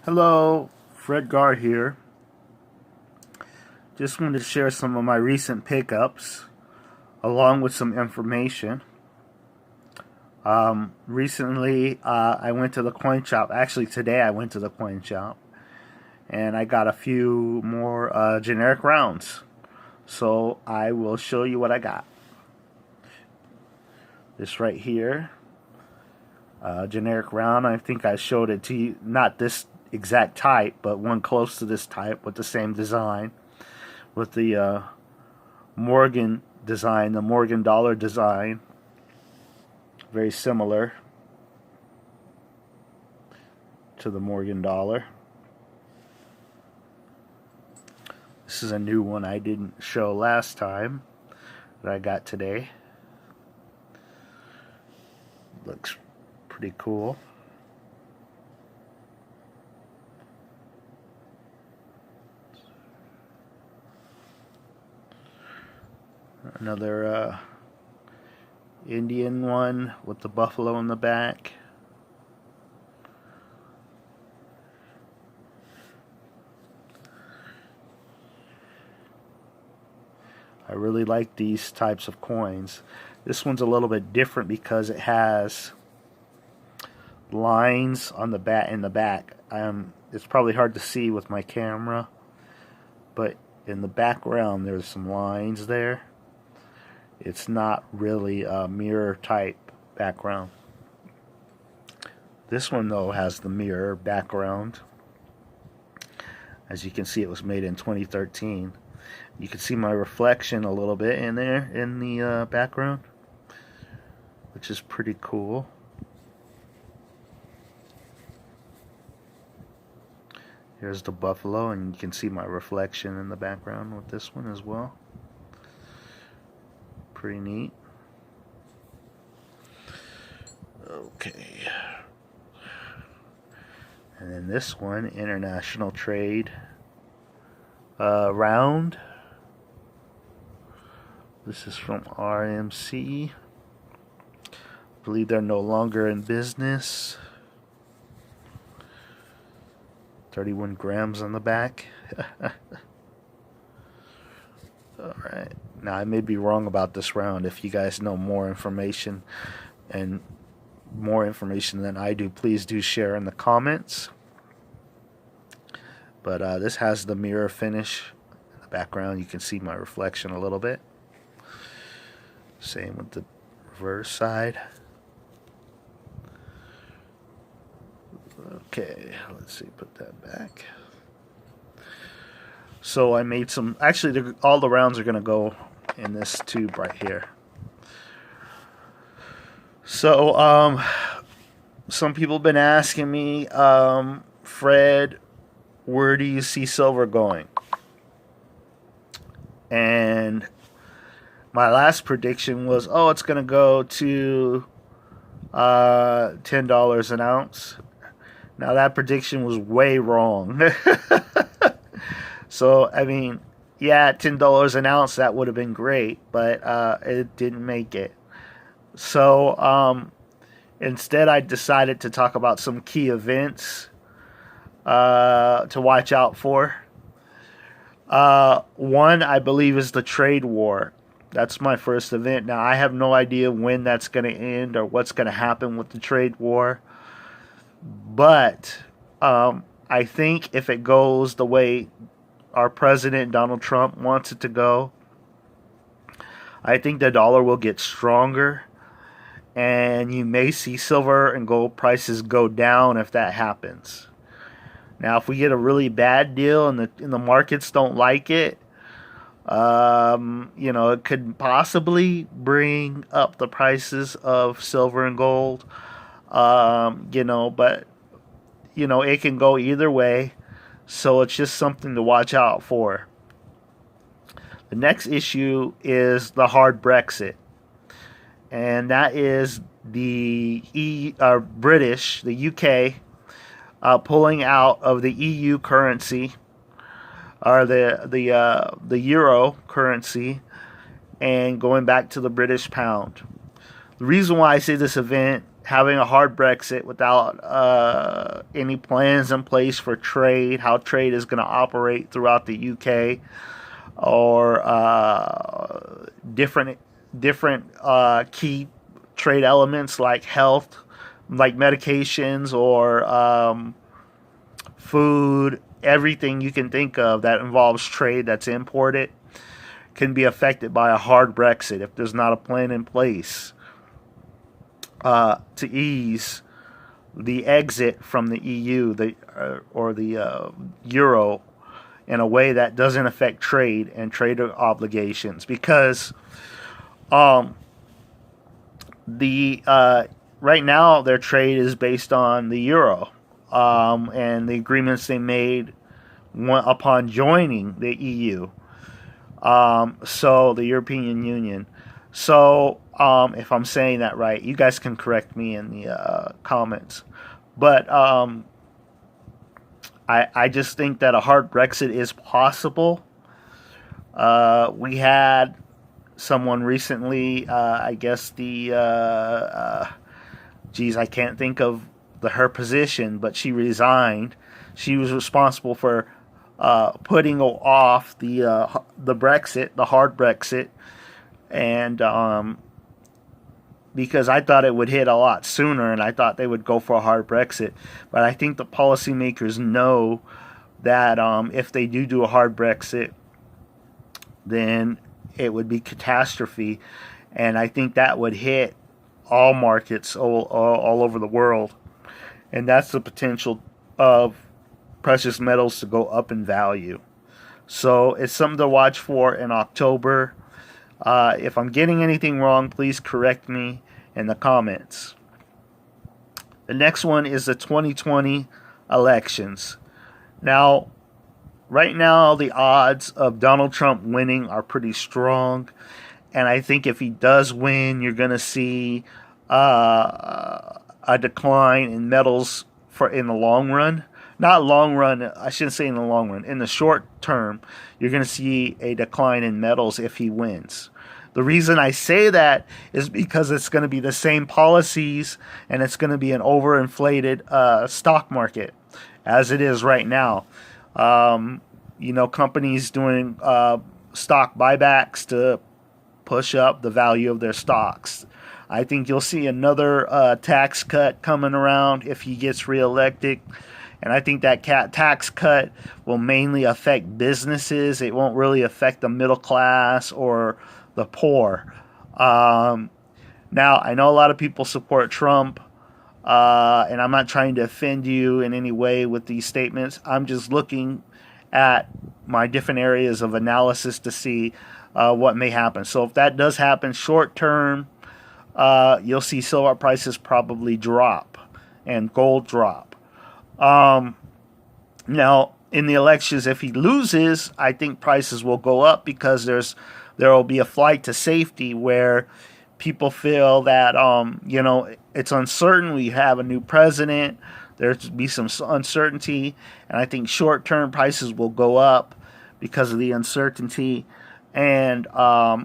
Hello, Fred Gar here. Just wanted to share some of my recent pickups along with some information. Recently, I went to the coin shop. Actually, today I went to the coin shop and I got a few more generic rounds. So I will show you what I got. This right here, generic round. I think I showed it to you, not this exact type, but one close to this type with the same design, with the Morgan design, the Morgan dollar design, very similar to the Morgan dollar. This is a new one I didn't show last time that I got today. Looks pretty cool. Another Indian one with the buffalo in the back. I really like these types of coins. This one's a little bit different because it has lines on the back in the back. It's probably hard to see with my camera, but in the background there's some lines there. It's not really a mirror type background. This one though has the mirror background. As you can see, it was made in 2013. You can see my reflection a little bit in there in the background, which is pretty cool. Here's the buffalo, and you can see my reflection in the background with this one as well. Pretty neat. Okay. And then this one, international trade round. This is from RMC. I believe they're no longer in business. 31 grams on the back. Alright. Now, I may be wrong about this round. If you guys know more information and more information than I do, please do share in the comments. But this has the mirror finish in the background. You can see my reflection a little bit. Same with the reverse side. Okay, let's see, put that back. So I made some, actually all the rounds are going to go in this tube right here. So some people have been asking me, Fred, where do you see silver going? And my last prediction was, oh, it's going to go to $10 an ounce. Now that prediction was way wrong. So, I mean, yeah, $10 an ounce, that would have been great, but it didn't make it. So, instead I decided to talk about some key events to watch out for. One, I believe, is the trade war. That's my first event. Now, I have no idea when that's going to end or what's going to happen with the trade war. But I think if it goes the way our president, Donald Trump, wants it to go, I think the dollar will get stronger. And you may see silver and gold prices go down if that happens. Now, if we get a really bad deal and the markets don't like it, it could possibly bring up the prices of silver and gold. But it can go either way. So it's just something to watch out for. The next issue is the hard Brexit. And that is the British, the UK, pulling out of the EU currency, or the euro currency, and going back to the British pound. The reason why I say this event having a hard Brexit without any plans in place for trade, how trade is going to operate throughout the UK, or different key trade elements like health, like medications, or food, everything you can think of that involves trade that's imported can be affected by a hard Brexit if there's not a plan in place to ease the exit from the EU, or the Euro, in a way that doesn't affect trade and trade obligations. Because the right now their trade is based on the Euro, and the agreements they made upon joining the EU, so the European Union. So if I'm saying that right, you guys can correct me in the comments. But I just think that a hard Brexit is possible. We had someone recently, I guess I can't think of her position, but she resigned. She was responsible for putting off the Brexit, the hard Brexit, and because I thought it would hit a lot sooner, and I thought they would go for a hard Brexit. But I think the policymakers know that if they do a hard Brexit, then it would be catastrophe, and I think that would hit all markets all over the world, and that's the potential of precious metals to go up in value. So it's something to watch for in October. If I'm getting anything wrong, please correct me in the comments. The next one is the 2020 elections. Now, right now, the odds of Donald Trump winning are pretty strong. And I think if he does win, you're going to see a decline in metals in the long run. Not long run, I shouldn't say in the long run. In the short term, you're going to see a decline in metals if he wins. The reason I say that is because it's going to be the same policies, and it's going to be an overinflated stock market as it is right now. Companies doing stock buybacks to push up the value of their stocks. I think you'll see another tax cut coming around if he gets reelected. And I think that tax cut will mainly affect businesses. It won't really affect the middle class or the poor. Now, I know a lot of people support Trump, and I'm not trying to offend you in any way with these statements. I'm just looking at my different areas of analysis to see what may happen. So if that does happen short term, you'll see silver prices probably drop and gold drop. Now, in the elections, if he loses, I think prices will go up because there will be a flight to safety where people feel that it's uncertain. We have a new president. There's be some uncertainty, and I think short-term prices will go up because of the uncertainty. And I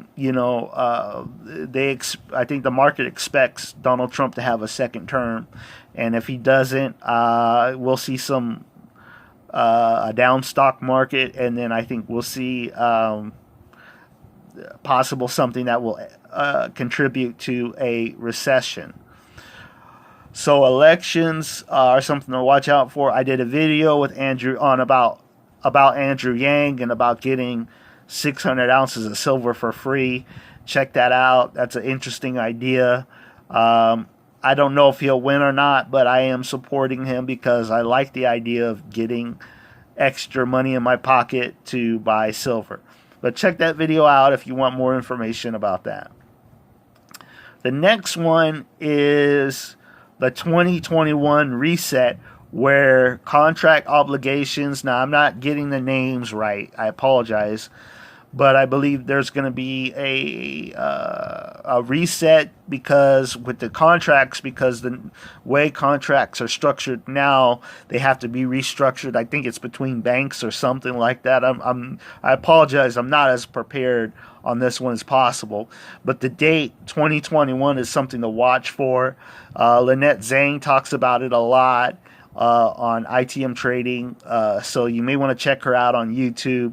think the market expects Donald Trump to have a second term, and if he doesn't, we'll see a down stock market, and then I think we'll see possible something that will contribute to a recession. So elections are something to watch out for. I did a video with Andrew about Andrew Yang and about getting 600 ounces of silver for free. Check that out. That's an interesting idea. I don't know if he'll win or not, but I am supporting him because I like the idea of getting extra money in my pocket to buy silver. But check that video out if you want more information about that. The next one is the 2021 reset, where contract obligations, now I'm not getting the names right, I apologize, but I believe there's going to be a reset because with the contracts, because the way contracts are structured now, they have to be restructured. I think it's between banks or something like that. I apologize. I'm not as prepared on this one as possible, but the date 2021 is something to watch for. Lynette Zhang talks about it a lot on ITM Trading, so you may want to check her out on YouTube.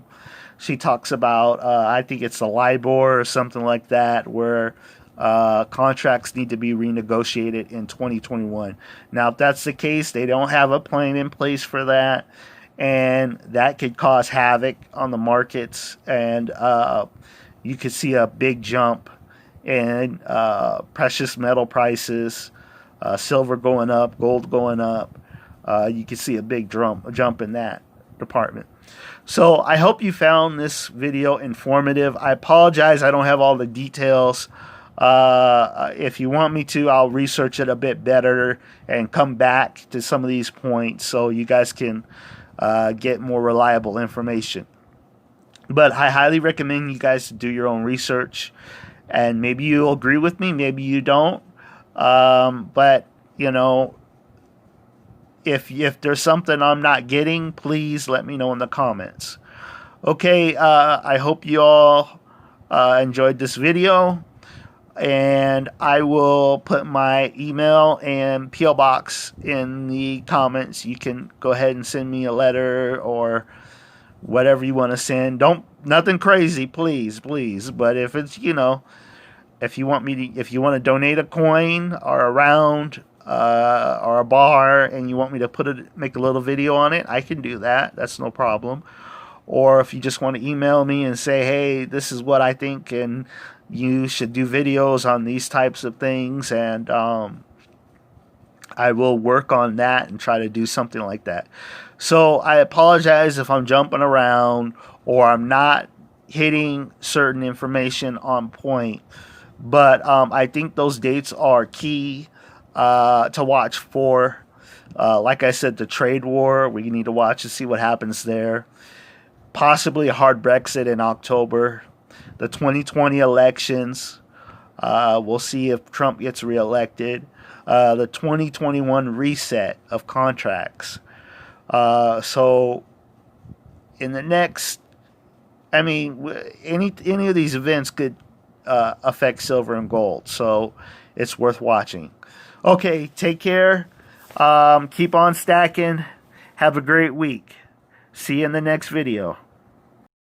She talks about, I think it's the LIBOR or something like that, where contracts need to be renegotiated in 2021. Now, if that's the case, they don't have a plan in place for that, and that could cause havoc on the markets, and you could see a big jump in precious metal prices, silver going up, gold going up. You could see a big jump in that department. So I hope you found this video informative. I apologize I don't have all the details. If you want me to, I'll research it a bit better and come back to some of these points so you guys can get more reliable information. But I highly recommend you guys to do your own research. And maybe you'll agree with me, maybe you don't. But, you know, if there's something I'm not getting, please let me know in the comments. Okay, I hope you all enjoyed this video, and I will put my email and P.O. box in the comments. You can go ahead and send me a letter or whatever you want to send. Nothing crazy, please, but if it's, you know, if you want to donate a coin or a round or a bar, and you want me to make a little video on it, I can do that. That's no problem. Or if you just want to email me and say, hey, this is what I think, and you should do videos on these types of things, and I will work on that and try to do something like that. So I apologize if I'm jumping around or I'm not hitting certain information on point, but I think those dates are key to watch for. Like I said, the trade war, we need to watch to see what happens there. Possibly a hard Brexit in October. The 2020 elections, we'll see if Trump gets reelected. The 2021 reset of contracts. So in the next, I mean, any of these events could affect silver and gold. So it's worth watching. Okay, take care. Keep on stacking. Have a great week. See you in the next video.